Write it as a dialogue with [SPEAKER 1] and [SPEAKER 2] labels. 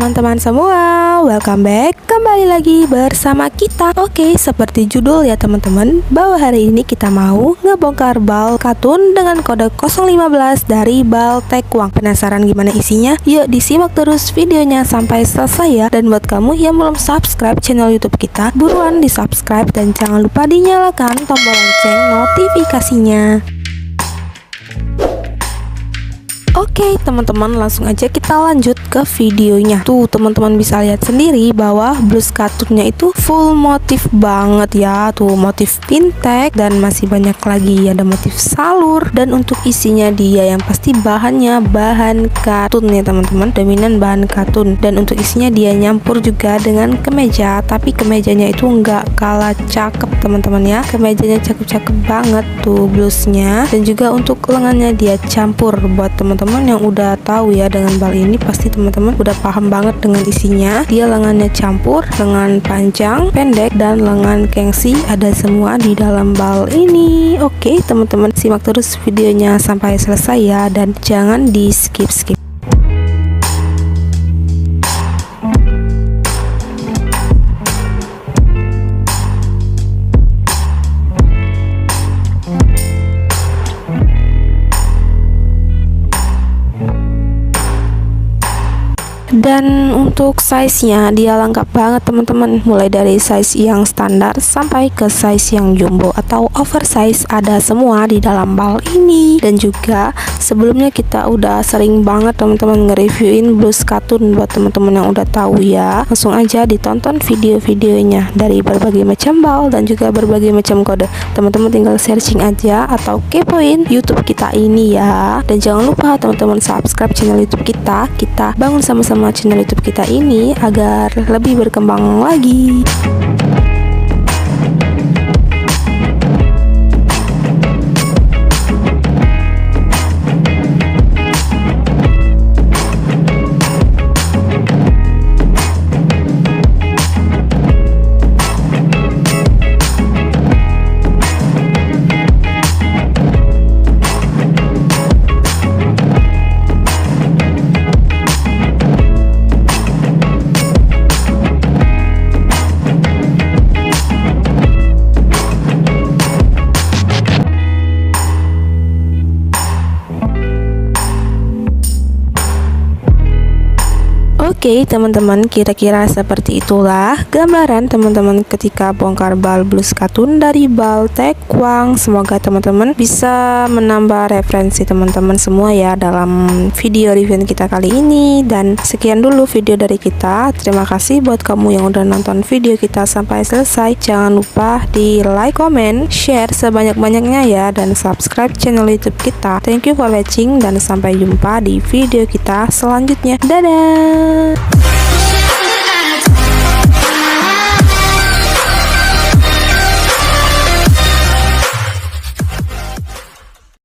[SPEAKER 1] teman-teman semua, welcome back, kembali lagi bersama kita. Oke, seperti judul ya teman-teman, bahwa hari ini kita mau ngebongkar bal katun dengan kode 015 dari Bal Tekwang. Penasaran gimana isinya? Yuk disimak terus videonya sampai selesai ya. Dan buat kamu yang belum subscribe channel YouTube kita, buruan di subscribe dan jangan lupa dinyalakan tombol lonceng notifikasinya. Oke teman-teman, langsung aja kita lanjut ke videonya. Tuh teman-teman bisa lihat sendiri bahwa blus katunnya itu full motif banget ya. Tuh motif pintek dan masih banyak lagi, ada motif salur. Dan untuk isinya dia yang pasti bahannya bahan katun ya teman-teman, dominan bahan katun. Dan untuk isinya dia nyampur juga dengan kemeja, tapi kemejanya itu nggak kalah cakep teman-teman ya. Kemejanya cakep-cakep banget tuh blusnya. Dan juga untuk lengannya dia campur. Buat teman-teman yang udah tahu ya dengan bal ini, pasti teman-teman udah paham banget dengan isinya. Dia lengannya campur, lengan panjang, pendek, dan lengan gengsi, ada semua di dalam bal ini. Oke teman-teman, simak terus videonya sampai selesai ya, dan jangan di skip-skip. Dan untuk size-nya dia lengkap banget teman-teman, mulai dari size yang standar sampai ke size yang jumbo atau oversize, ada semua di dalam bal ini. Dan juga sebelumnya kita udah sering banget teman-teman nge-reviewin blus katun. Buat teman-teman yang udah tahu ya, langsung aja ditonton video-videonya dari berbagai macam bal dan juga berbagai macam kode. Teman-teman tinggal searching aja atau kepoin YouTube kita ini ya. Dan jangan lupa teman-teman subscribe channel YouTube kita. Kita bangun sama-sama channel YouTube kita ini agar lebih berkembang lagi. Oke teman-teman, kira-kira seperti itulah gambaran teman-teman ketika bongkar bal blus katun dari Bal Tekwang. Semoga teman-teman bisa menambah referensi teman-teman semua ya dalam video review kita kali ini. Dan sekian dulu video dari kita. Terima kasih buat kamu yang udah nonton video kita sampai selesai. Jangan lupa di like, comment, share sebanyak-banyaknya ya, dan subscribe channel YouTube kita. Thank you for watching dan sampai jumpa di video kita selanjutnya. Dadah.